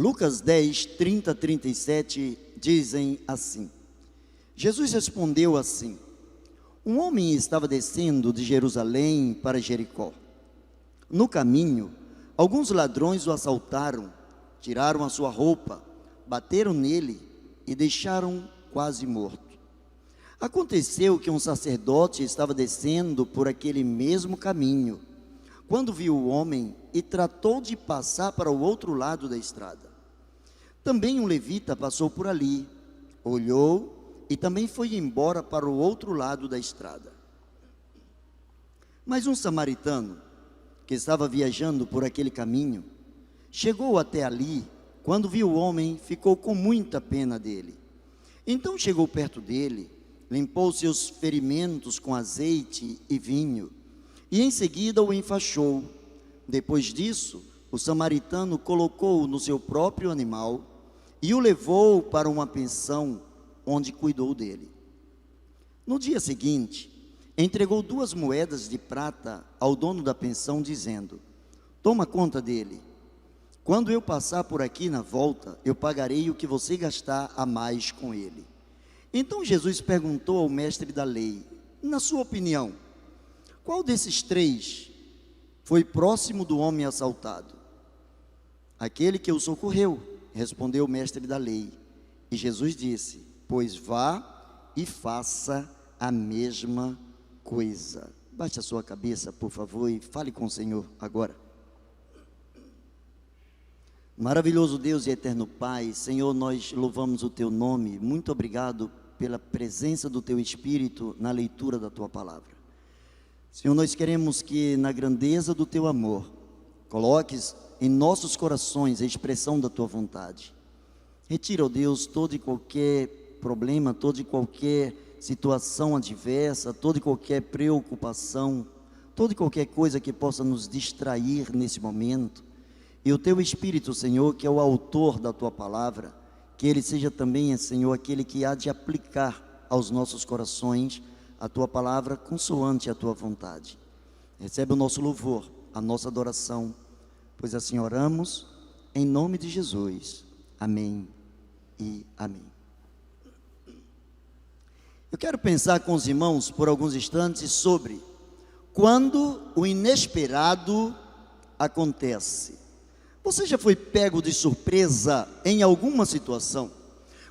Lucas 10, 30 a 37 dizem assim: Jesus respondeu assim: um homem estava descendo de Jerusalém para Jericó. No caminho, alguns ladrões o assaltaram, tiraram a sua roupa, bateram nele e deixaram quase morto. Aconteceu que um sacerdote estava descendo por aquele mesmo caminho, quando viu o homem e tratou de passar para o outro lado da estrada. Também um levita passou por ali, olhou e também foi embora para o outro lado da estrada. Mas um samaritano, que estava viajando por aquele caminho, chegou até ali. Quando viu o homem, ficou com muita pena dele. Então chegou perto dele, limpou seus ferimentos com azeite e vinho, e em seguida o enfaixou. Depois disso, o samaritano colocou-o no seu próprio animal e o levou para uma pensão, onde cuidou dele. No dia seguinte, entregou 2 moedas de prata ao dono da pensão, dizendo: toma conta dele. Quando eu passar por aqui na volta, eu pagarei o que você gastar a mais com ele. Então Jesus perguntou ao mestre da lei: na sua opinião, qual desses 3 foi próximo do homem assaltado? Aquele que o socorreu, respondeu o mestre da lei. E Jesus disse: pois vá e faça a mesma coisa. Baixe a sua cabeça, por favor, e fale com o Senhor agora. Maravilhoso Deus e eterno Pai, Senhor, nós louvamos o Teu nome. Muito obrigado pela presença do Teu Espírito na leitura da Tua palavra. Senhor, nós queremos que na grandeza do Teu amor, coloques em nossos corações a expressão da Tua vontade. Retira, ó Deus, todo e qualquer problema, toda e qualquer situação adversa, toda e qualquer preocupação, toda e qualquer coisa que possa nos distrair nesse momento. E o Teu Espírito, Senhor, que é o autor da Tua palavra, que Ele seja também, Senhor, aquele que há de aplicar aos nossos corações a Tua palavra consoante a Tua vontade. Recebe o nosso louvor, a nossa adoração, pois assim oramos, em nome de Jesus. Amém e amém. Eu quero pensar com os irmãos por alguns instantes sobre quando o inesperado acontece. Você já foi pego de surpresa em alguma situação?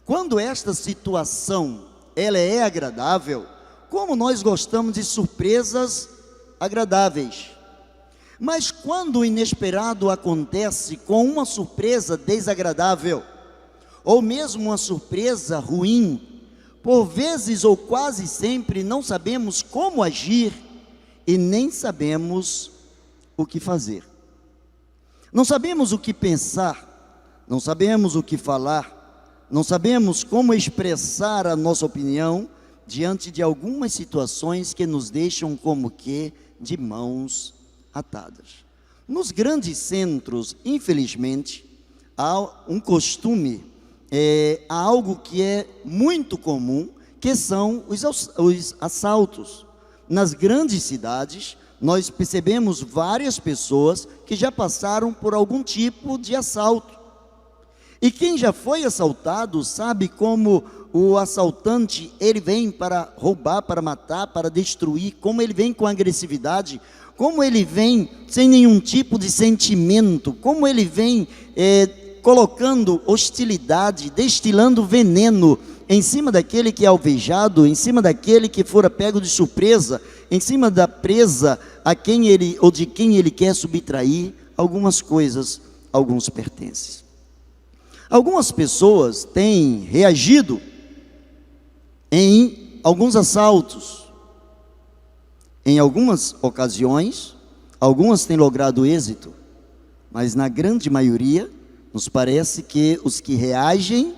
Quando esta situação ela é agradável, como nós gostamos de surpresas agradáveis. Mas quando o inesperado acontece com uma surpresa desagradável, ou mesmo uma surpresa ruim, por vezes ou quase sempre não sabemos como agir e nem sabemos o que fazer. Não sabemos o que pensar, não sabemos o que falar, não sabemos como expressar a nossa opinião diante de algumas situações que nos deixam como que de mãos atadas. Nos grandes centros, infelizmente, há um costume, há algo que é muito comum, que são os assaltos. Nas grandes cidades, nós percebemos várias pessoas que já passaram por algum tipo de assalto. E quem já foi assaltado sabe como o assaltante, ele vem para roubar, para matar, para destruir, como ele vem com agressividade, como ele vem sem nenhum tipo de sentimento, como ele vem colocando hostilidade, destilando veneno em cima daquele que é alvejado, em cima daquele que fora pego de surpresa, em cima da presa a quem ele ou de quem ele quer subtrair algumas coisas, alguns pertences. Algumas pessoas têm reagido em alguns assaltos. Em algumas ocasiões, algumas têm logrado êxito, mas na grande maioria, nos parece que os que reagem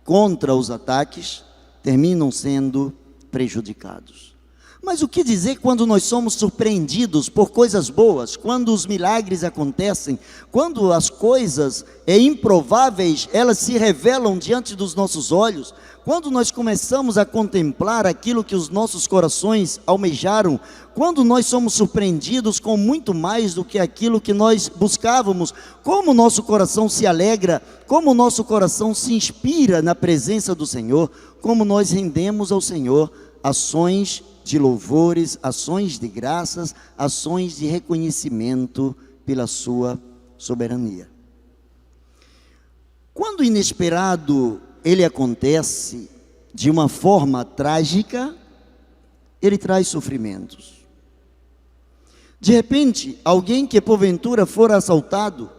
contra os ataques terminam sendo prejudicados. Mas o que dizer quando nós somos surpreendidos por coisas boas, quando os milagres acontecem, quando as coisas improváveis, elas se revelam diante dos nossos olhos, quando nós começamos a contemplar aquilo que os nossos corações almejaram, quando nós somos surpreendidos com muito mais do que aquilo que nós buscávamos, como o nosso coração se alegra, como o nosso coração se inspira na presença do Senhor, como nós rendemos ao Senhor ações de louvores, ações de graças, ações de reconhecimento pela sua soberania. Quando o inesperado ele acontece de uma forma trágica, ele traz sofrimentos. De repente, alguém que porventura for assaltado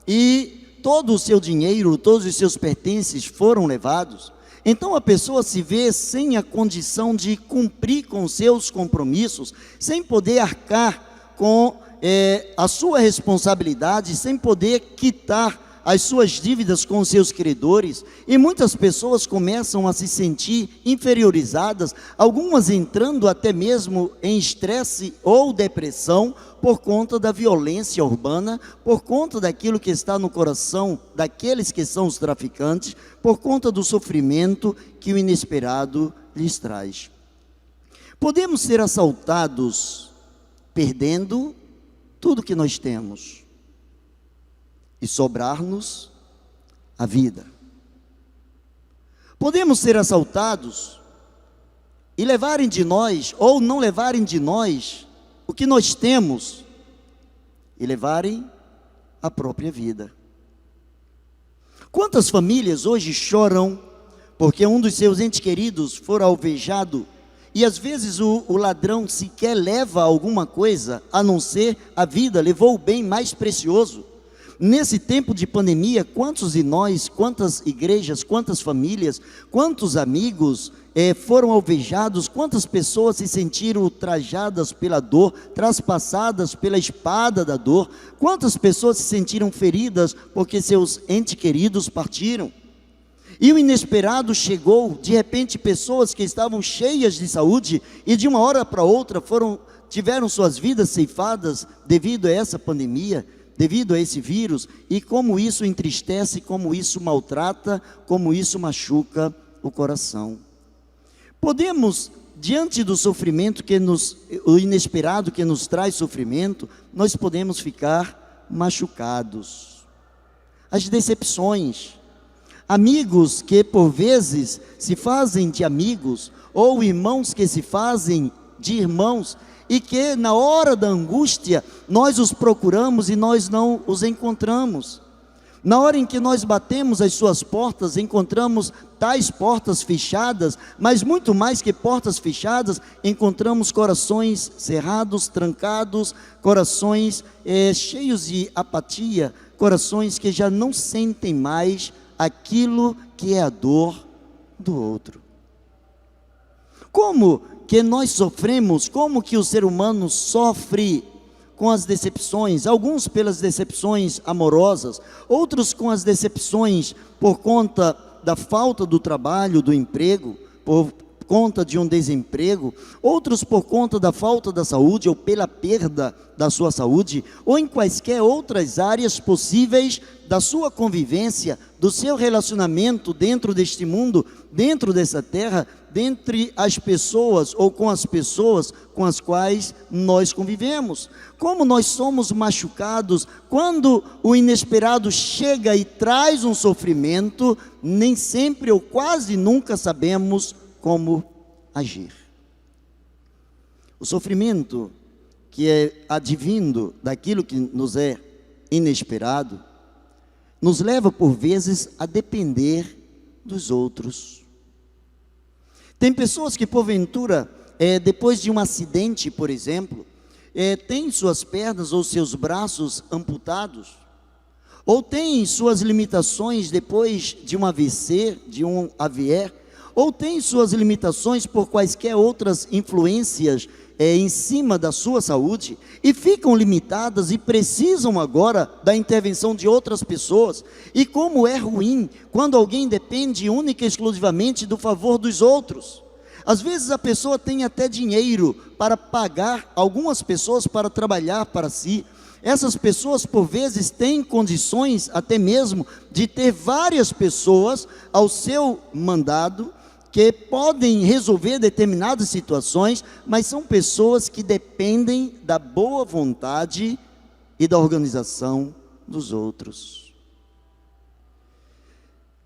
e todo o seu dinheiro, todos os seus pertences foram levados, então a pessoa se vê sem a condição de cumprir com seus compromissos, sem poder arcar com a sua responsabilidade, sem poder quitar as suas dívidas com os seus credores, e muitas pessoas começam a se sentir inferiorizadas, algumas entrando até mesmo em estresse ou depressão, por conta da violência urbana, por conta daquilo que está no coração daqueles que são os traficantes, por conta do sofrimento que o inesperado lhes traz. Podemos ser assaltados perdendo tudo que nós temos e sobrar-nos a vida. Podemos ser assaltados e levarem de nós, ou não levarem de nós, o que nós temos, e levarem a própria vida. Quantas famílias hoje choram porque um dos seus entes queridos for alvejado, e às vezes o ladrão sequer leva alguma coisa, a não ser a vida, levou o bem mais precioso. Nesse tempo de pandemia, quantos de nós, quantas igrejas, quantas famílias, quantos amigos foram alvejados, quantas pessoas se sentiram ultrajadas pela dor, traspassadas pela espada da dor, quantas pessoas se sentiram feridas porque seus entes queridos partiram. E o inesperado chegou, de repente pessoas que estavam cheias de saúde e de uma hora para outra tiveram suas vidas ceifadas devido a essa pandemia, devido a esse vírus, e como isso entristece, como isso maltrata, como isso machuca o coração. Podemos, diante do sofrimento o inesperado que nos traz sofrimento, nós podemos ficar machucados. As decepções, amigos que por vezes se fazem de amigos, ou irmãos que se fazem de irmãos, e que na hora da angústia nós os procuramos e nós não os encontramos. Na hora em que nós batemos as suas portas, encontramos tais portas fechadas, mas muito mais que portas fechadas, encontramos corações cerrados, trancados, corações cheios de apatia, corações que já não sentem mais aquilo que é a dor do outro. Como que nós sofremos, como que o ser humano sofre com as decepções, alguns pelas decepções amorosas, outros com as decepções por conta da falta do trabalho, do emprego, por conta de um desemprego, outros por conta da falta da saúde ou pela perda da sua saúde, ou em quaisquer outras áreas possíveis da sua convivência, do seu relacionamento dentro deste mundo, dentro dessa terra, dentre as pessoas ou com as pessoas com as quais nós convivemos. Como nós somos machucados quando o inesperado chega e traz um sofrimento, nem sempre ou quase nunca sabemos como agir. O sofrimento que é advindo daquilo que nos é inesperado, nos leva por vezes a depender dos outros. Tem pessoas que porventura, depois de um acidente, por exemplo, têm suas pernas ou seus braços amputados, ou têm suas limitações depois de um AVC, de um AVR, ou têm suas limitações por quaisquer outras influências em cima da sua saúde, e ficam limitadas e precisam agora da intervenção de outras pessoas. E como é ruim quando alguém depende única e exclusivamente do favor dos outros. Às vezes a pessoa tem até dinheiro para pagar algumas pessoas para trabalhar para si. Essas pessoas por vezes têm condições até mesmo de ter várias pessoas ao seu mandado, que podem resolver determinadas situações, mas são pessoas que dependem da boa vontade e da organização dos outros.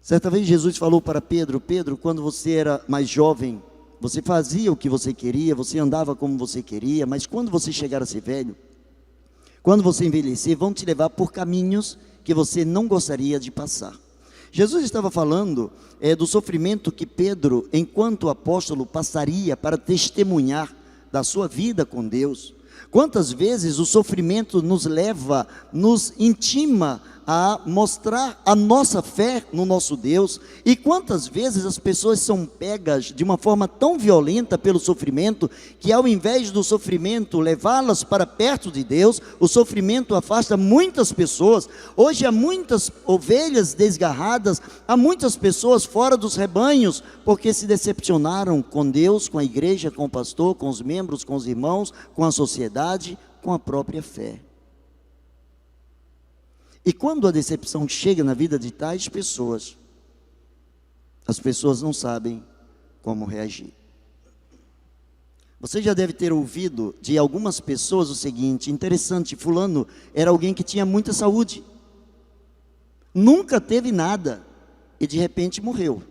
Certa vez Jesus falou para Pedro: Pedro, quando você era mais jovem, você fazia o que você queria, você andava como você queria, mas quando você chegar a ser velho, quando você envelhecer, vão te levar por caminhos que você não gostaria de passar. Jesus estava falando do sofrimento que Pedro, enquanto apóstolo, passaria para testemunhar da sua vida com Deus. Quantas vezes o sofrimento nos leva, nos intima a mostrar a nossa fé no nosso Deus, e quantas vezes as pessoas são pegas de uma forma tão violenta pelo sofrimento, que ao invés do sofrimento levá-las para perto de Deus, o sofrimento afasta muitas pessoas. Hoje há muitas ovelhas desgarradas, há muitas pessoas fora dos rebanhos, porque se decepcionaram com Deus, com a igreja, com o pastor, com os membros, com os irmãos, com a sociedade, com a própria fé. E quando a decepção chega na vida de tais pessoas, as pessoas não sabem como reagir. Você já deve ter ouvido de algumas pessoas o seguinte: interessante, fulano era alguém que tinha muita saúde, nunca teve nada, e de repente morreu.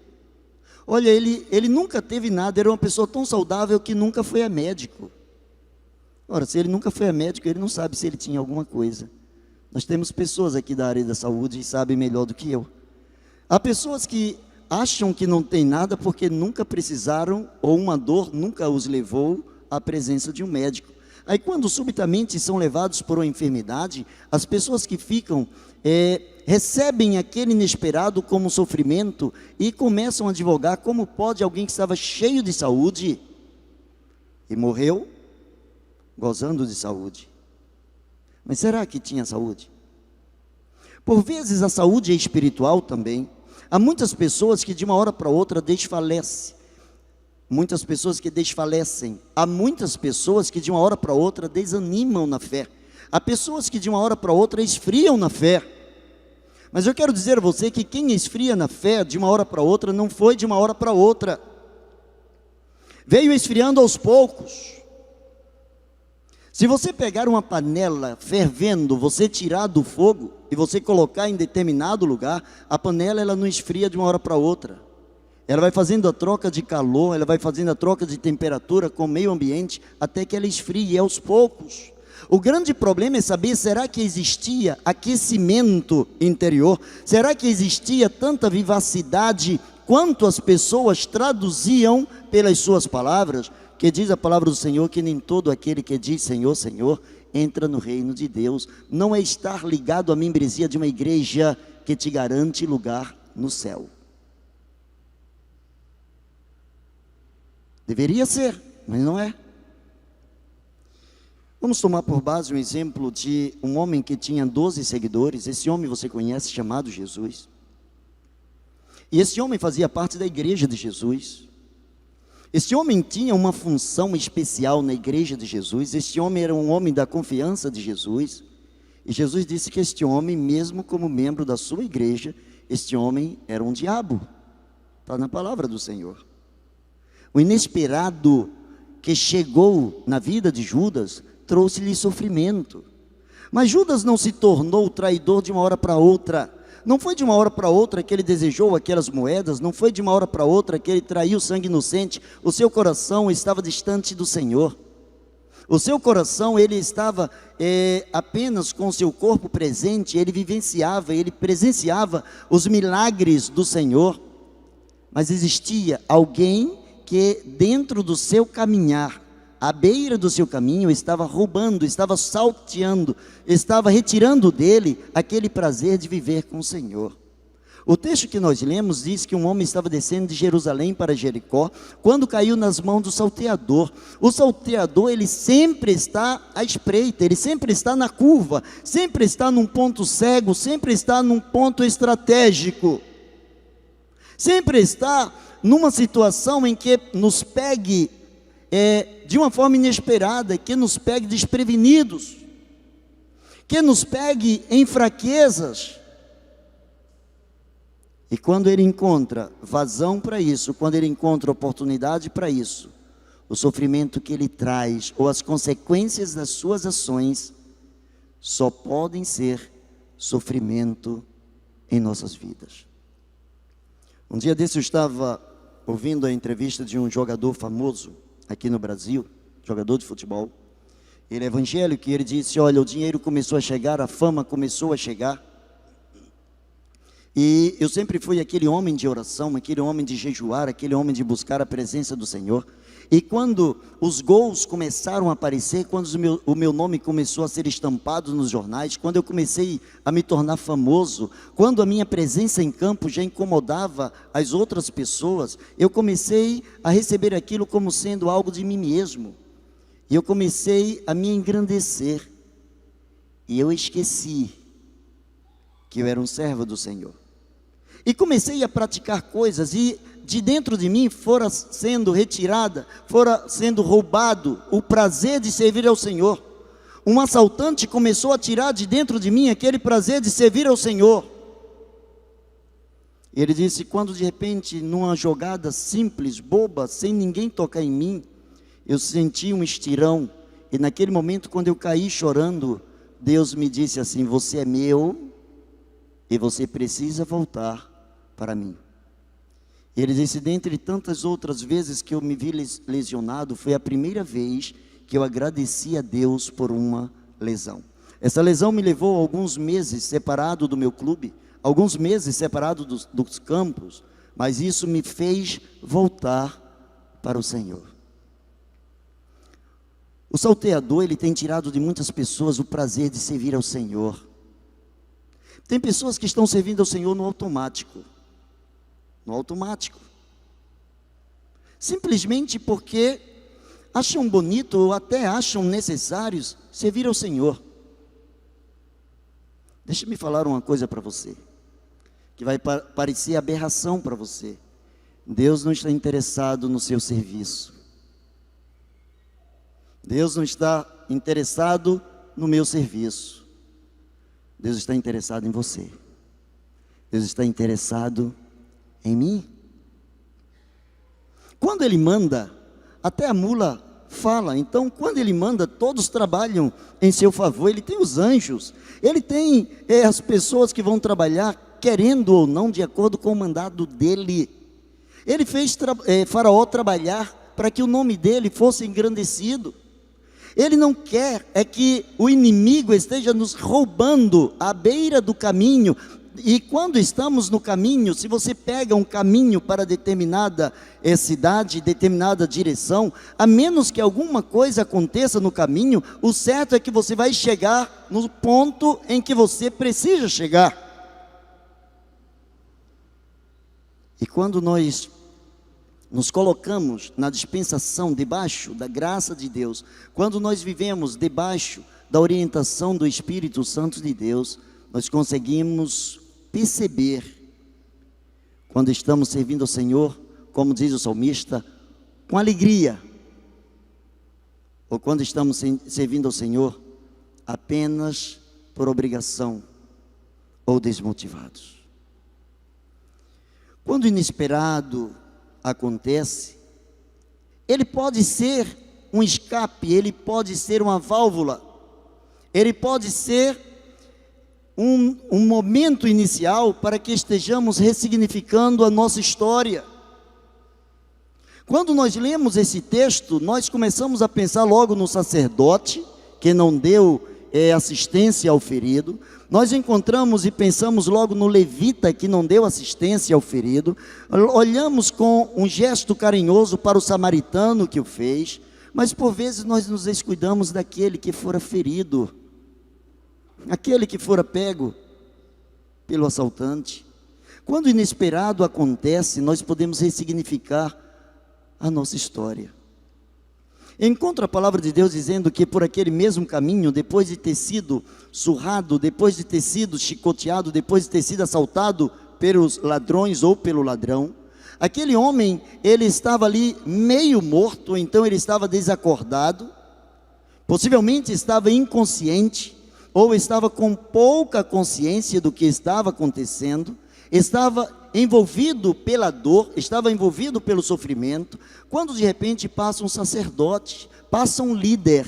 Olha, ele nunca teve nada, era uma pessoa tão saudável que nunca foi a médico. Ora, se ele nunca foi a médico, ele não sabe se ele tinha alguma coisa. Nós temos pessoas aqui da área da saúde e sabem melhor do que eu. Há pessoas que acham que não tem nada porque nunca precisaram, ou uma dor nunca os levou à presença de um médico. Aí quando subitamente são levados por uma enfermidade, as pessoas que ficam, recebem aquele inesperado como sofrimento e começam a advogar como pode alguém que estava cheio de saúde e morreu gozando de saúde. Mas será que tinha saúde? Por vezes a saúde é espiritual também. Há muitas pessoas que de uma hora para outra desfalecem. Muitas pessoas que desfalecem. Há muitas pessoas que de uma hora para outra desanimam na fé. Há pessoas que de uma hora para outra esfriam na fé. Mas eu quero dizer a você que quem esfria na fé de uma hora para outra não foi de uma hora para outra. Veio esfriando aos poucos. Se você pegar uma panela fervendo, você tirar do fogo e você colocar em determinado lugar, a panela ela não esfria de uma hora para outra. Ela vai fazendo a troca de calor, ela vai fazendo a troca de temperatura com o meio ambiente, até que ela esfrie aos poucos. O grande problema é saber, será que existia aquecimento interior? Será que existia tanta vivacidade quanto as pessoas traduziam pelas suas palavras? Que diz a palavra do Senhor que nem todo aquele que diz Senhor, Senhor, entra no reino de Deus. Não é estar ligado à membresia de uma igreja que te garante lugar no céu. Deveria ser, mas não é. Vamos tomar por base um exemplo de um homem que tinha 12 seguidores. Esse homem você conhece, chamado Jesus. E esse homem fazia parte da igreja de Jesus. Este homem tinha uma função especial na igreja de Jesus. Este homem era um homem da confiança de Jesus. E Jesus disse que este homem, mesmo como membro da sua igreja, este homem era um diabo. Está na palavra do Senhor. O inesperado que chegou na vida de Judas trouxe-lhe sofrimento. Mas Judas não se tornou traidor de uma hora para outra. Não foi de uma hora para outra que ele desejou aquelas moedas, não foi de uma hora para outra que ele traiu sangue inocente. O seu coração estava distante do Senhor. O seu coração, ele estava apenas com o seu corpo presente, ele vivenciava, ele presenciava os milagres do Senhor. Mas existia alguém que dentro do seu caminhar, à beira do seu caminho, estava roubando, estava salteando, estava retirando dele aquele prazer de viver com o Senhor. O texto que nós lemos diz que um homem estava descendo de Jerusalém para Jericó, quando caiu nas mãos do salteador. O salteador, ele sempre está à espreita, ele sempre está na curva, sempre está num ponto cego, sempre está num ponto estratégico, sempre está numa situação em que nos pegue de uma forma inesperada, que nos pegue desprevenidos, que nos pegue em fraquezas. E quando ele encontra vazão para isso, quando ele encontra oportunidade para isso, o sofrimento que ele traz, ou as consequências das suas ações, só podem ser sofrimento em nossas vidas. Um dia desse eu estava ouvindo a entrevista de um jogador famoso aqui no Brasil, jogador de futebol. Ele é evangélico e ele disse: olha, o dinheiro começou a chegar, a fama começou a chegar. E eu sempre fui aquele homem de oração, aquele homem de jejuar, aquele homem de buscar a presença do Senhor. E quando os gols começaram a aparecer, quando o meu nome começou a ser estampado nos jornais, quando eu comecei a me tornar famoso, quando a minha presença em campo já incomodava as outras pessoas, eu comecei a receber aquilo como sendo algo de mim mesmo. E eu comecei a me engrandecer. E eu esqueci que eu era um servo do Senhor. E comecei a praticar coisas, e de dentro de mim fora sendo retirada, fora sendo roubado o prazer de servir ao Senhor. Um assaltante começou a tirar de dentro de mim aquele prazer de servir ao Senhor. Ele disse: quando de repente, numa jogada simples, boba, sem ninguém tocar em mim, eu senti um estirão, e naquele momento, quando eu caí chorando, Deus me disse assim: você é meu, e você precisa voltar para mim. Ele disse: dentre tantas outras vezes que eu me vi lesionado, foi a primeira vez que eu agradeci a Deus por uma lesão. Essa lesão me levou alguns meses separado do meu clube, alguns meses separado dos campos, mas isso me fez voltar para o Senhor. O salteador, ele tem tirado de muitas pessoas o prazer de servir ao Senhor. Tem pessoas que estão servindo ao Senhor no automático. No automático. Simplesmente porque acham bonito ou até acham necessários servir ao Senhor. Deixa-me falar uma coisa para você, que vai parecer aberração para você. Deus não está interessado no seu serviço. Deus não está interessado no meu serviço. Deus está interessado em você. Deus está interessado em mim. Quando Ele manda, até a mula fala. Então, quando Ele manda, todos trabalham em seu favor. Ele tem os anjos, Ele tem as pessoas que vão trabalhar, querendo ou não, de acordo com o mandado dEle. Ele fez Faraó trabalhar para que o nome dEle fosse engrandecido. Ele não quer que o inimigo esteja nos roubando à beira do caminho. E quando estamos no caminho, se você pega um caminho para determinada cidade, determinada direção, a menos que alguma coisa aconteça no caminho, o certo é que você vai chegar no ponto em que você precisa chegar. E quando nós nos colocamos na dispensação, debaixo da graça de Deus, quando nós vivemos debaixo da orientação do Espírito Santo de Deus, nós conseguimos perceber, quando estamos servindo ao Senhor, como diz o salmista, com alegria, ou quando estamos servindo ao Senhor apenas por obrigação, ou desmotivados. Quando o inesperado acontece, ele pode ser um escape, ele pode ser uma válvula, ele pode ser um momento inicial para que estejamos ressignificando a nossa história. Quando nós lemos esse texto, nós começamos a pensar logo no sacerdote, que não deu assistência ao ferido. Nós encontramos e pensamos logo no levita, que não deu assistência ao ferido. Olhamos com um gesto carinhoso para o samaritano que o fez, mas por vezes nós nos descuidamos daquele que fora ferido, aquele que fora pego pelo assaltante. Quando o inesperado acontece, nós podemos ressignificar a nossa história. Encontra a palavra de Deus dizendo que por aquele mesmo caminho, depois de ter sido surrado, depois de ter sido chicoteado, depois de ter sido assaltado pelos ladrões ou pelo ladrão, aquele homem, ele estava ali meio morto, então ele estava desacordado, possivelmente estava inconsciente, ou estava com pouca consciência do que estava acontecendo, estava envolvido pela dor, estava envolvido pelo sofrimento, quando de repente passa um sacerdote, passa um líder,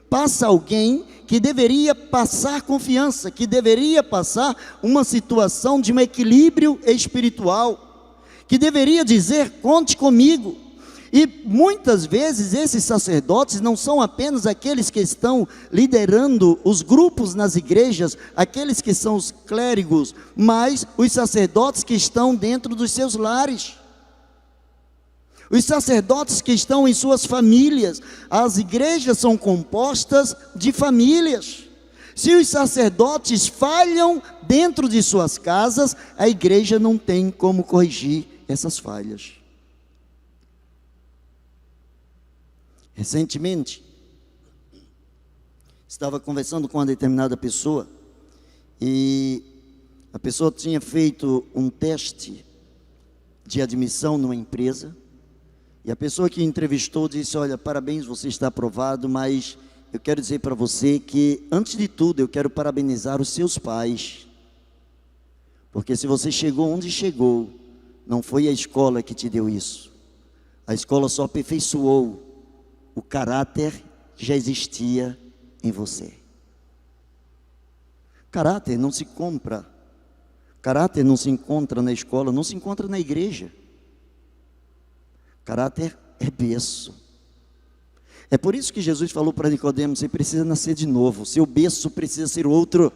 passa alguém que deveria passar confiança, que deveria passar uma situação de um equilíbrio espiritual, que deveria dizer: conte comigo. E muitas vezes esses sacerdotes não são apenas aqueles que estão liderando os grupos nas igrejas, aqueles que são os clérigos, mas os sacerdotes que estão dentro dos seus lares, os sacerdotes que estão em suas famílias. As igrejas são compostas de famílias. Se os sacerdotes falham dentro de suas casas, a igreja não tem como corrigir essas falhas. Recentemente, estava conversando com uma determinada pessoa, e a pessoa tinha feito um teste de admissão numa empresa, e a pessoa que entrevistou disse: olha, parabéns, você está aprovado, mas eu quero dizer para você que, antes de tudo, eu quero parabenizar os seus pais, porque se você chegou onde chegou, não foi a escola que te deu isso, a escola só aperfeiçoou o caráter que já existia em você. Caráter não se compra, caráter não se encontra na escola, não se encontra na igreja. Caráter é berço. É por isso que Jesus falou para Nicodemo: você precisa nascer de novo, seu berço precisa ser outro.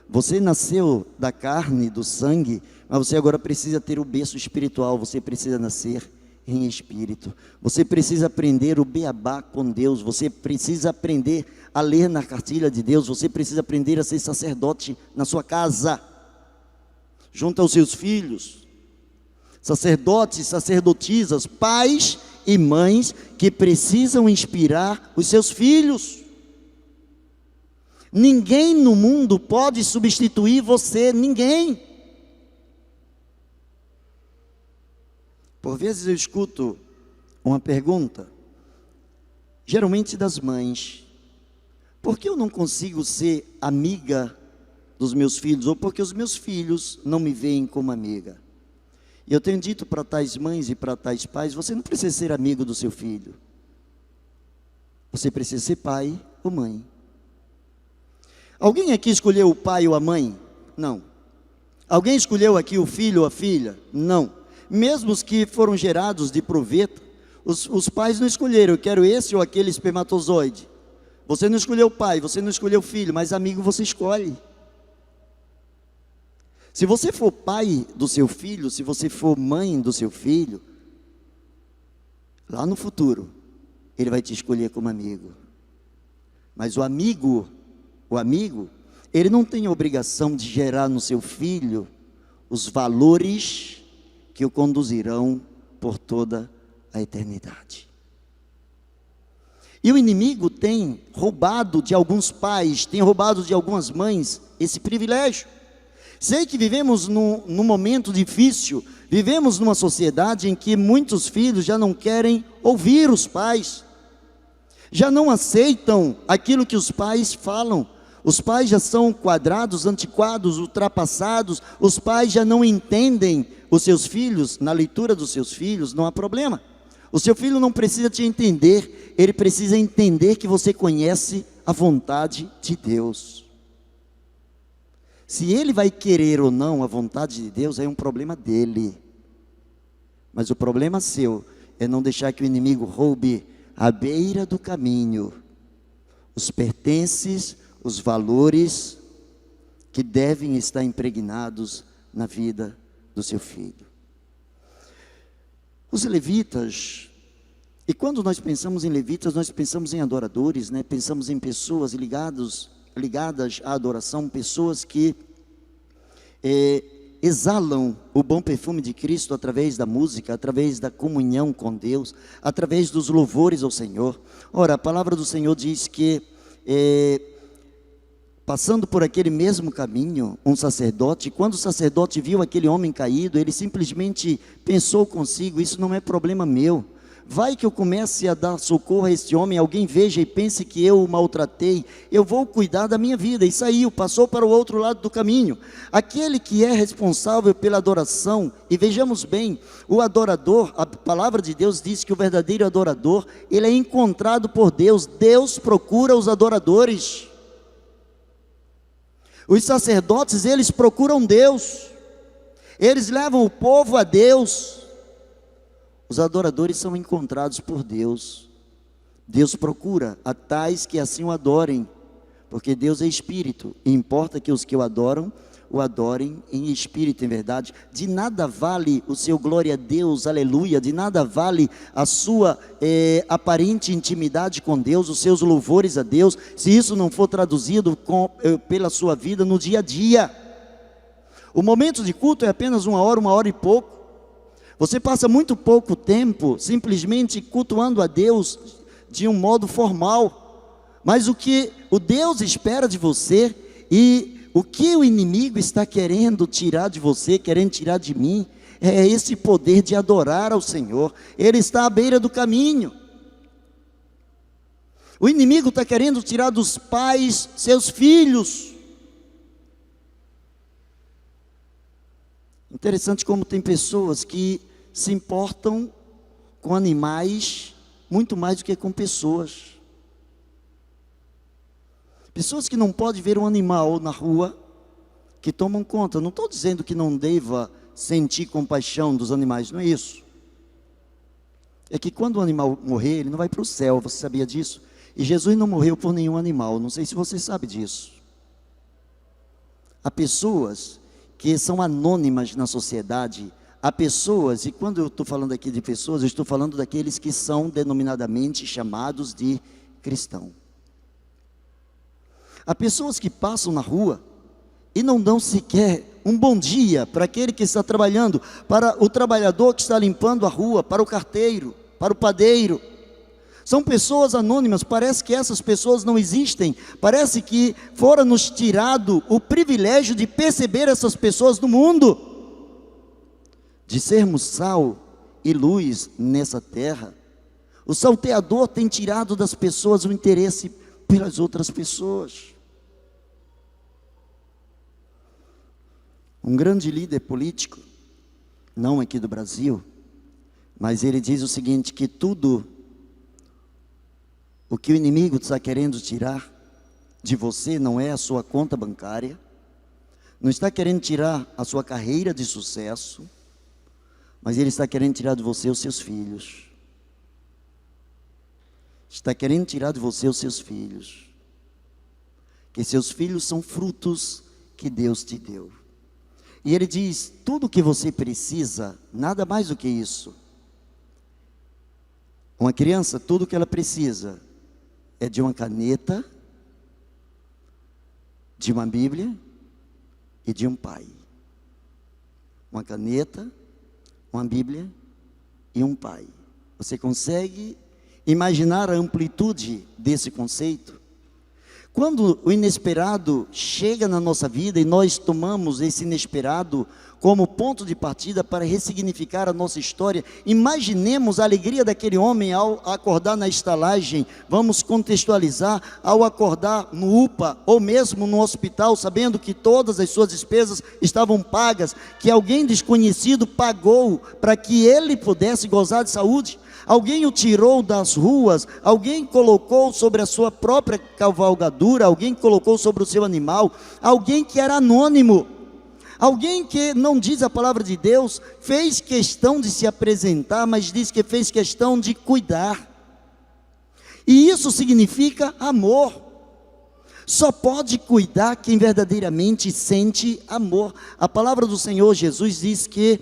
Você nasceu da carne, do sangue, mas você agora precisa ter o berço espiritual, você precisa nascer em espírito. Você precisa aprender o beabá com Deus, você precisa aprender a ler na cartilha de Deus, você precisa aprender a ser sacerdote na sua casa, junto aos seus filhos, sacerdotes, sacerdotisas, pais e mães que precisam inspirar os seus filhos. Ninguém no mundo pode substituir você, ninguém. Por vezes eu escuto uma pergunta, geralmente das mães: por que eu não consigo ser amiga dos meus filhos? Ou porque os meus filhos não me veem como amiga? E eu tenho dito para tais mães e para tais pais: você não precisa ser amigo do seu filho, você precisa ser pai ou mãe. Alguém aqui escolheu o pai ou a mãe? Não. Alguém escolheu aqui o filho ou a filha? Não. Mesmo os que foram gerados de proveta, os pais não escolheram: eu quero esse ou aquele espermatozoide. Você não escolheu o pai, você não escolheu o filho, mas amigo você escolhe. Se você for pai do seu filho, se você for mãe do seu filho, lá no futuro, ele vai te escolher como amigo. Mas o amigo, ele não tem a obrigação de gerar no seu filho os valores que o conduzirão por toda a eternidade. E o inimigo tem roubado de alguns pais, tem roubado de algumas mães esse privilégio. Sei que vivemos num momento difícil, vivemos numa sociedade em que muitos filhos já não querem ouvir os pais, já não aceitam aquilo que os pais falam. Os pais já são quadrados, antiquados, ultrapassados. Os pais já não entendem os seus filhos. Na leitura dos seus filhos não há problema. O seu filho não precisa te entender, ele precisa entender que você conhece a vontade de Deus. Se ele vai querer ou não a vontade de Deus, é um problema dele. Mas o problema seu é não deixar que o inimigo roube à beira do caminho os pertences, os valores que devem estar impregnados na vida do seu filho. Os levitas, e quando nós pensamos em levitas, nós pensamos em adoradores, né? Pensamos em pessoas ligadas à adoração, pessoas que exalam o bom perfume de Cristo através da música, através da comunhão com Deus, através dos louvores ao Senhor. Ora, a palavra do Senhor diz que passando por aquele mesmo caminho, um sacerdote, quando o sacerdote viu aquele homem caído, ele simplesmente pensou consigo: isso não é problema meu, vai que eu comece a dar socorro a este homem, alguém veja e pense que eu o maltratei, eu vou cuidar da minha vida. E saiu, passou para o outro lado do caminho. Aquele que é responsável pela adoração, e vejamos bem, o adorador, a palavra de Deus diz que o verdadeiro adorador, ele é encontrado por Deus. Deus procura os adoradores. Os sacerdotes, eles procuram Deus, eles levam o povo a Deus. Os adoradores são encontrados por Deus. Deus procura a tais que assim o adorem, porque Deus é espírito, e importa que os que o adorem em espírito e em verdade. De nada vale o seu glória a Deus, aleluia, de nada vale a sua aparente intimidade com Deus, os seus louvores a Deus, se isso não for traduzido pela sua vida no dia a dia. O momento de culto é apenas 1 hora e pouco. Você passa muito pouco tempo simplesmente cultuando a Deus de um modo formal, mas o que o Deus espera de você e o que o inimigo está querendo tirar de você, querendo tirar de mim, é esse poder de adorar ao Senhor. Ele está à beira do caminho. O inimigo está querendo tirar dos pais seus filhos. Interessante como tem pessoas que se importam com animais muito mais do que com pessoas. Pessoas que não podem ver um animal na rua, que tomam conta. Não estou dizendo que não deva sentir compaixão dos animais, não é isso. É que quando o animal morrer, ele não vai para o céu, você sabia disso? E Jesus não morreu por nenhum animal, não sei se você sabe disso. Há pessoas que são anônimas na sociedade, há pessoas, e quando eu estou falando aqui de pessoas, eu estou falando daqueles que são denominadamente chamados de cristãos. Há pessoas que passam na rua e não dão sequer um bom dia para aquele que está trabalhando, para o trabalhador que está limpando a rua, para o carteiro, para o padeiro. São pessoas anônimas, parece que essas pessoas não existem, parece que fora-nos tirado o privilégio de perceber essas pessoas no mundo, de sermos sal e luz nessa terra. O salteador tem tirado das pessoas o interesse pelas outras pessoas. Um grande líder político, não aqui do Brasil, mas ele diz o seguinte, que tudo o que o inimigo está querendo tirar de você não é a sua conta bancária, não está querendo tirar a sua carreira de sucesso, mas ele está querendo tirar de você os seus filhos. Está querendo tirar de você os seus filhos, que seus filhos são frutos que Deus te deu. E ele diz, tudo o que você precisa, nada mais do que isso. Uma criança, tudo o que ela precisa é de uma caneta, de uma Bíblia e de um pai. Uma caneta, uma Bíblia e um pai. Você consegue imaginar a amplitude desse conceito? Quando o inesperado chega na nossa vida e nós tomamos esse inesperado como ponto de partida para ressignificar a nossa história, imaginemos a alegria daquele homem ao acordar na estalagem. Vamos contextualizar, ao acordar no UPA ou mesmo no hospital, sabendo que todas as suas despesas estavam pagas, que alguém desconhecido pagou para que ele pudesse gozar de saúde. Alguém o tirou das ruas, alguém colocou sobre a sua própria cavalgadura, alguém colocou sobre o seu animal, alguém que era anônimo, alguém que não diz a palavra de Deus, fez questão de se apresentar, mas diz que fez questão de cuidar. E isso significa amor. Só pode cuidar quem verdadeiramente sente amor. A palavra do Senhor Jesus diz que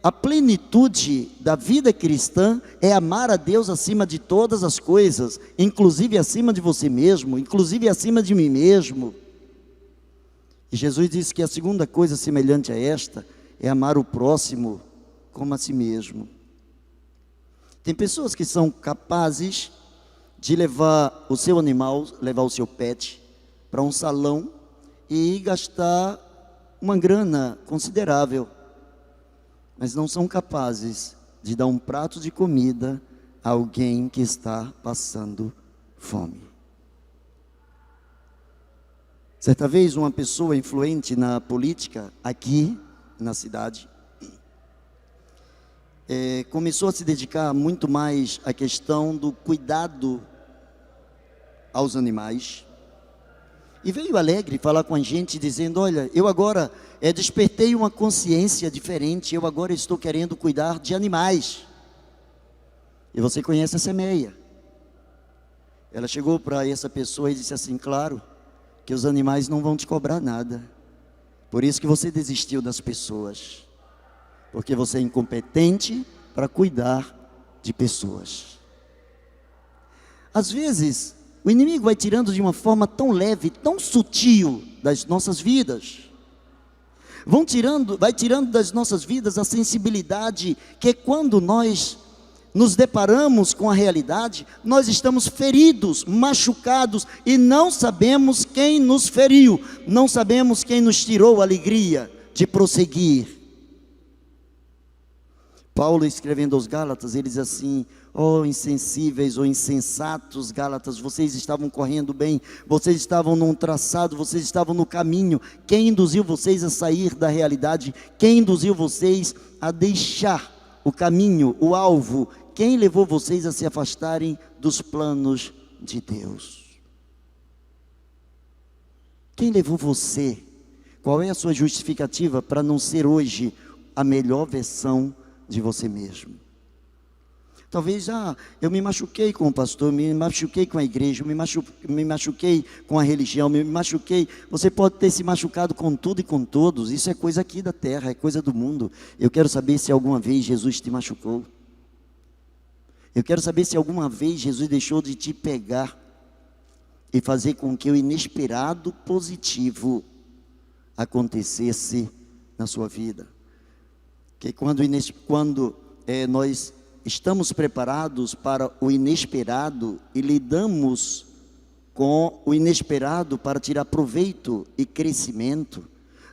a plenitude da vida cristã é amar a Deus acima de todas as coisas, inclusive acima de você mesmo, inclusive acima de mim mesmo. E Jesus disse que a segunda coisa semelhante a esta é amar o próximo como a si mesmo. Tem pessoas que são capazes de levar o seu animal, levar o seu pet para um salão e gastar uma grana considerável, mas não são capazes de dar um prato de comida a alguém que está passando fome. Certa vez, uma pessoa influente na política, aqui na cidade, começou a se dedicar muito mais à questão do cuidado aos animais. E veio alegre falar com a gente, dizendo: olha, eu agora despertei uma consciência diferente, eu agora estou querendo cuidar de animais. E você conhece a semeia. Ela chegou para essa pessoa e disse assim: claro, que os animais não vão te cobrar nada. Por isso que você desistiu das pessoas. Porque você é incompetente para cuidar de pessoas. Às vezes, o inimigo vai tirando de uma forma tão leve, tão sutil das nossas vidas. Vai tirando das nossas vidas a sensibilidade que quando nós nos deparamos com a realidade, nós estamos feridos, machucados e não sabemos quem nos feriu, não sabemos quem nos tirou a alegria de prosseguir. Paulo, escrevendo aos Gálatas, ele diz assim: ó insensíveis ou insensatos Gálatas, vocês estavam correndo bem, vocês estavam num traçado, vocês estavam no caminho. Quem induziu vocês a sair da realidade? Quem induziu vocês a deixar o caminho, o alvo? Quem levou vocês a se afastarem dos planos de Deus? Quem levou você? Qual é a sua justificativa para não ser hoje a melhor versão de você mesmo? Talvez, eu me machuquei com o pastor, me machuquei com a igreja, me machuquei com a religião, me machuquei. Você pode ter se machucado com tudo e com todos, isso é coisa aqui da terra, é coisa do mundo. Eu quero saber se alguma vez Jesus te machucou. Eu quero saber se alguma vez Jesus deixou de te pegar e fazer com que o inesperado positivo acontecesse na sua vida. Que quando nós estamos preparados para o inesperado e lidamos com o inesperado para tirar proveito e crescimento,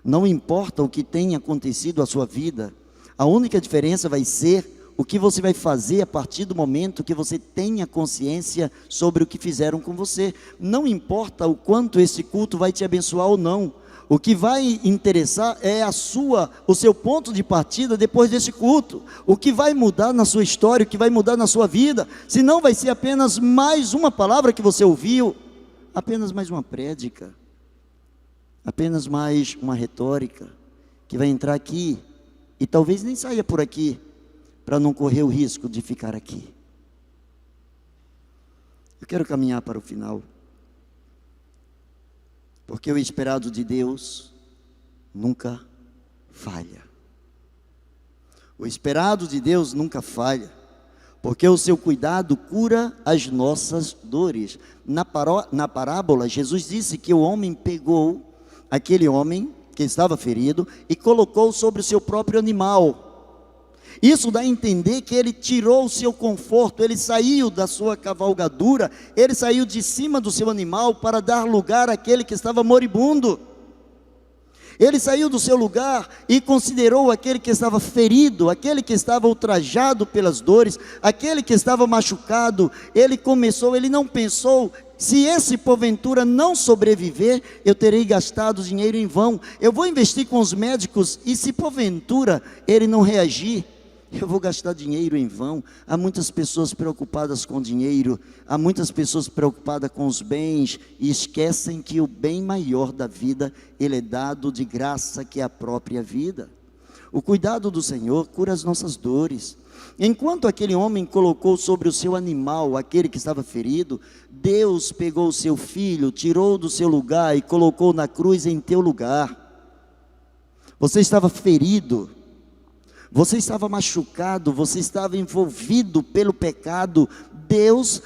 não importa o que tenha acontecido à sua vida, a única diferença vai ser o que você vai fazer a partir do momento que você tenha consciência sobre o que fizeram com você. Não importa o quanto esse culto vai te abençoar ou não. O que vai interessar é o seu ponto de partida depois desse culto. O que vai mudar na sua história, o que vai mudar na sua vida. Senão vai ser apenas mais uma palavra que você ouviu, apenas mais uma prédica, apenas mais uma retórica, que vai entrar aqui e talvez nem saia por aqui, para não correr o risco de ficar aqui. Eu quero caminhar para o final, porque o esperado de Deus nunca falha. O esperado de Deus nunca falha, porque o seu cuidado cura as nossas dores. Na parábola, Jesus disse que o homem pegou aquele homem que estava ferido e colocou sobre o seu próprio animal. Isso dá a entender que ele tirou o seu conforto, ele saiu da sua cavalgadura, ele saiu de cima do seu animal para dar lugar àquele que estava moribundo. Ele saiu do seu lugar e considerou aquele que estava ferido, aquele que estava ultrajado pelas dores, aquele que estava machucado. Ele não pensou: se esse porventura não sobreviver, eu terei gastado dinheiro em vão. Eu vou investir com os médicos e se porventura ele não reagir, eu vou gastar dinheiro em vão. Há muitas pessoas preocupadas com dinheiro, há muitas pessoas preocupadas com os bens e esquecem que o bem maior da vida, ele é dado de graça, que é a própria vida. O cuidado do Senhor cura as nossas dores. Enquanto aquele homem colocou sobre o seu animal aquele que estava ferido, Deus pegou o seu filho, tirou do seu lugar e colocou na cruz em teu lugar. Você estava ferido, você estava machucado, você estava envolvido pelo pecado. Deus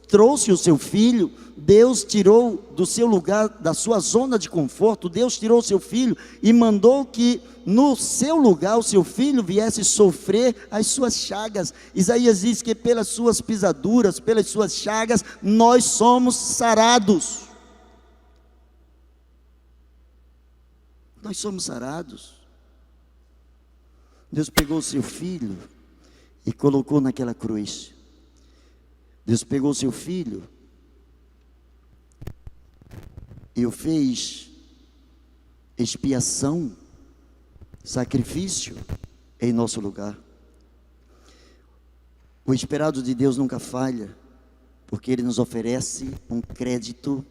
trouxe o seu filho, Deus tirou do seu lugar, da sua zona de conforto, Deus tirou o seu filho e mandou que no seu lugar o seu filho viesse sofrer as suas chagas. Isaías diz que pelas suas pisaduras, pelas suas chagas, nós somos sarados. Nós somos sarados. Deus pegou o seu filho e colocou naquela cruz. Deus pegou seu filho e o fez expiação, sacrifício em nosso lugar. O esperado de Deus nunca falha, porque Ele nos oferece um crédito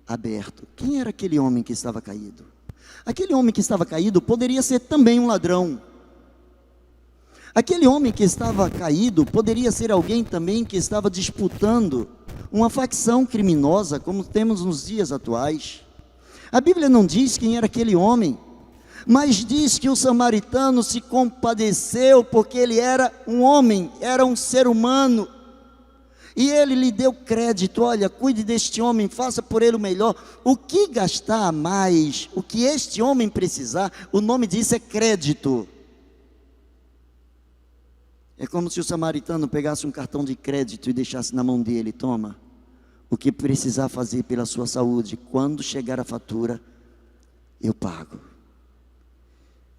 aberto. Quem era aquele homem que estava caído? Aquele homem que estava caído poderia ser também um ladrão. Aquele homem que estava caído poderia ser alguém também que estava disputando uma facção criminosa, como temos nos dias atuais. A Bíblia não diz quem era aquele homem, mas diz que o samaritano se compadeceu porque ele era um homem, era um ser humano. E ele lhe deu crédito: olha, cuide deste homem, faça por ele o melhor. O que gastar a mais, o que este homem precisar, o nome disso é crédito. É como se o samaritano pegasse um cartão de crédito e deixasse na mão dele: toma, o que precisar fazer pela sua saúde, quando chegar a fatura, eu pago.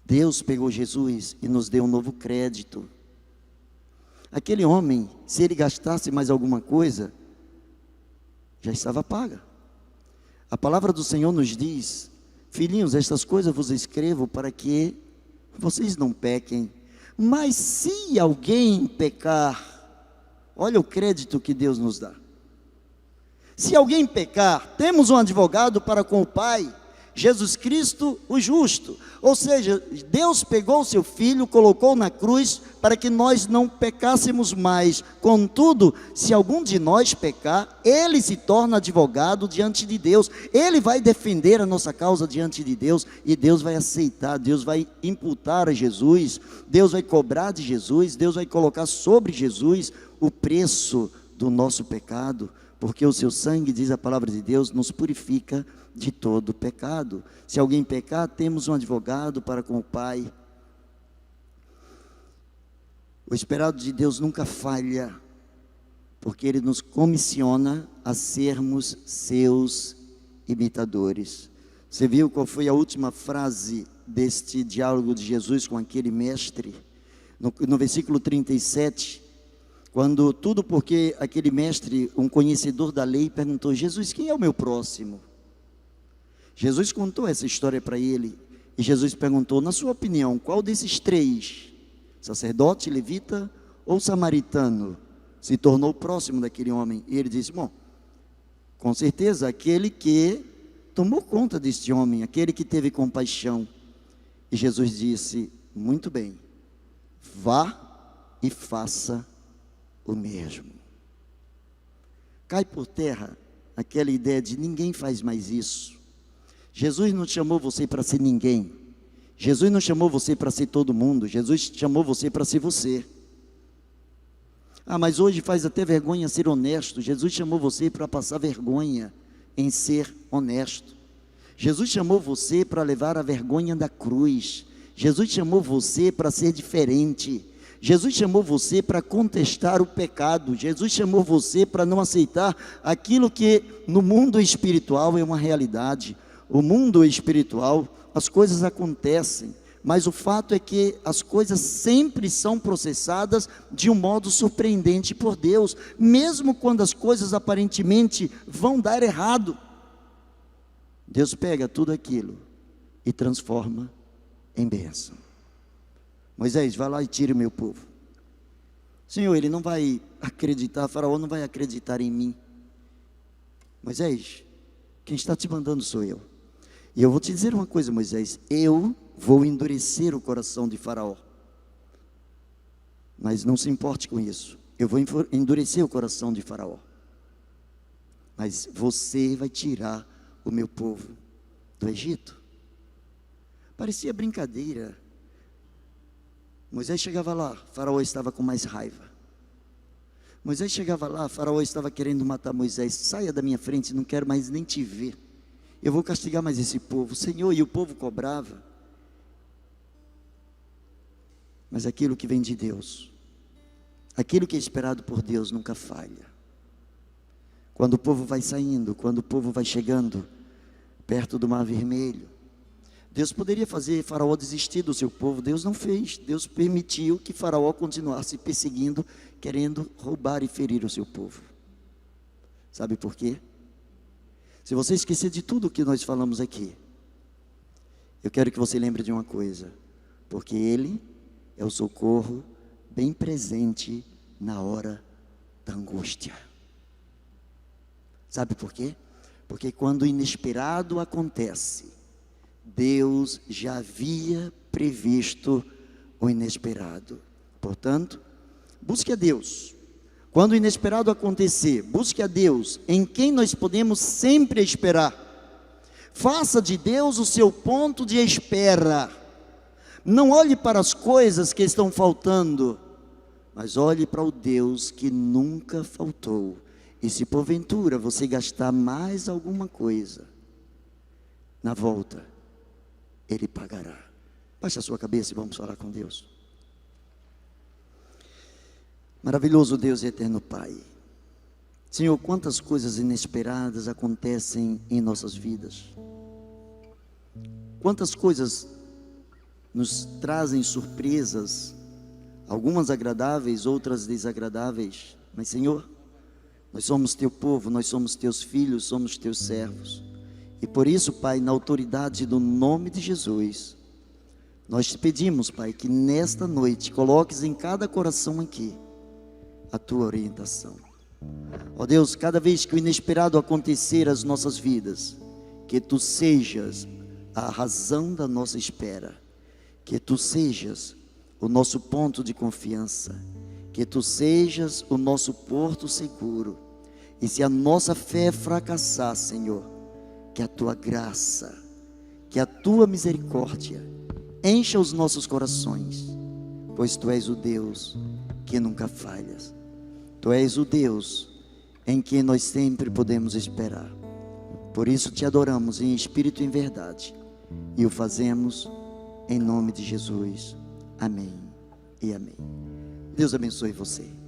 Deus pegou Jesus e nos deu um novo crédito. Aquele homem, se ele gastasse mais alguma coisa, já estava paga. A palavra do Senhor nos diz: filhinhos, estas coisas vos escrevo para que vocês não pequem. Mas se alguém pecar, olha o crédito que Deus nos dá. Se alguém pecar, temos um advogado para com o Pai, Jesus Cristo, o justo. Ou seja, Deus pegou o seu Filho, colocou na cruz, para que nós não pecássemos mais. Contudo, se algum de nós pecar, Ele se torna advogado diante de Deus. Ele vai defender a nossa causa diante de Deus, e Deus vai aceitar, Deus vai imputar a Jesus, Deus vai cobrar de Jesus, Deus vai colocar sobre Jesus o preço do nosso pecado, porque o seu sangue, diz a palavra de Deus, nos purifica de todo pecado. Se alguém pecar, temos um advogado para com o Pai. O esperado de Deus nunca falha, porque Ele nos comissiona a sermos seus imitadores. Você viu qual foi a última frase deste diálogo de Jesus com aquele mestre? No versículo 37, quando tudo porque aquele mestre, um conhecedor da lei, perguntou: Jesus, quem é o meu próximo? Jesus contou essa história para ele, e Jesus perguntou: na sua opinião, qual desses três, sacerdote, levita ou samaritano, se tornou próximo daquele homem? E ele disse: bom, com certeza aquele que tomou conta deste homem, aquele que teve compaixão. E Jesus disse: muito bem, vá e faça o mesmo. Cai por terra aquela ideia de ninguém faz mais isso. Jesus não chamou você para ser ninguém. Jesus não chamou você para ser todo mundo. Jesus chamou você para ser você. Ah, mas hoje faz até vergonha ser honesto. Jesus chamou você para passar vergonha em ser honesto. Jesus chamou você para levar a vergonha da cruz. Jesus chamou você para ser diferente. Jesus chamou você para contestar o pecado. Jesus chamou você para não aceitar aquilo que no mundo espiritual é uma realidade. O mundo espiritual, as coisas acontecem, mas o fato é que as coisas sempre são processadas de um modo surpreendente por Deus, mesmo quando as coisas aparentemente vão dar errado. Deus pega tudo aquilo e transforma em bênção. Moisés, vai lá e tire o meu povo. Senhor, ele não vai acreditar, Faraó não vai acreditar em mim. Moisés, quem está te mandando sou eu. E eu vou te dizer uma coisa, Moisés: eu vou endurecer o coração de Faraó. Mas não se importe com isso. Eu vou endurecer o coração de Faraó. Mas você vai tirar o meu povo do Egito. Parecia brincadeira. Moisés chegava lá, Faraó estava com mais raiva. Moisés chegava lá, Faraó estava querendo matar Moisés. Saia da minha frente, não quero mais nem te ver. Eu vou castigar mais esse povo. Senhor, e o povo cobrava. Mas aquilo que vem de Deus, aquilo que é esperado por Deus nunca falha. Quando o povo vai saindo, quando o povo vai chegando perto do Mar Vermelho, Deus poderia fazer Faraó desistir do seu povo. Deus não fez. Deus permitiu que Faraó continuasse perseguindo, querendo roubar e ferir o seu povo. Sabe por quê? Se você esquecer de tudo o que nós falamos aqui, eu quero que você lembre de uma coisa: porque Ele é o socorro bem presente na hora da angústia. Sabe por quê? Porque quando o inesperado acontece, Deus já havia previsto o inesperado. Portanto, busque a Deus. Quando o inesperado acontecer, busque a Deus, em quem nós podemos sempre esperar. Faça de Deus o seu ponto de espera. Não olhe para as coisas que estão faltando, mas olhe para o Deus que nunca faltou. E se porventura você gastar mais alguma coisa, na volta, Ele pagará. Baixe a sua cabeça e vamos falar com Deus. Maravilhoso Deus e eterno Pai. Senhor, quantas coisas inesperadas acontecem em nossas vidas. Quantas coisas nos trazem surpresas, algumas agradáveis, outras desagradáveis. Mas Senhor, nós somos Teu povo, nós somos Teus filhos, somos Teus servos. E por isso, Pai, na autoridade do nome de Jesus, nós te pedimos, Pai, que nesta noite coloques em cada coração aqui a Tua orientação. Ó Deus, cada vez que o inesperado acontecer às nossas vidas, que Tu sejas a razão da nossa espera, que Tu sejas o nosso ponto de confiança, que Tu sejas o nosso porto seguro. E se a nossa fé fracassar, Senhor, que a Tua graça, que a Tua misericórdia encha os nossos corações, pois Tu és o Deus que nunca falhas. Tu és o Deus em quem nós sempre podemos esperar. Por isso te adoramos em espírito e em verdade, e o fazemos em nome de Jesus. Amém e amém. Deus abençoe você.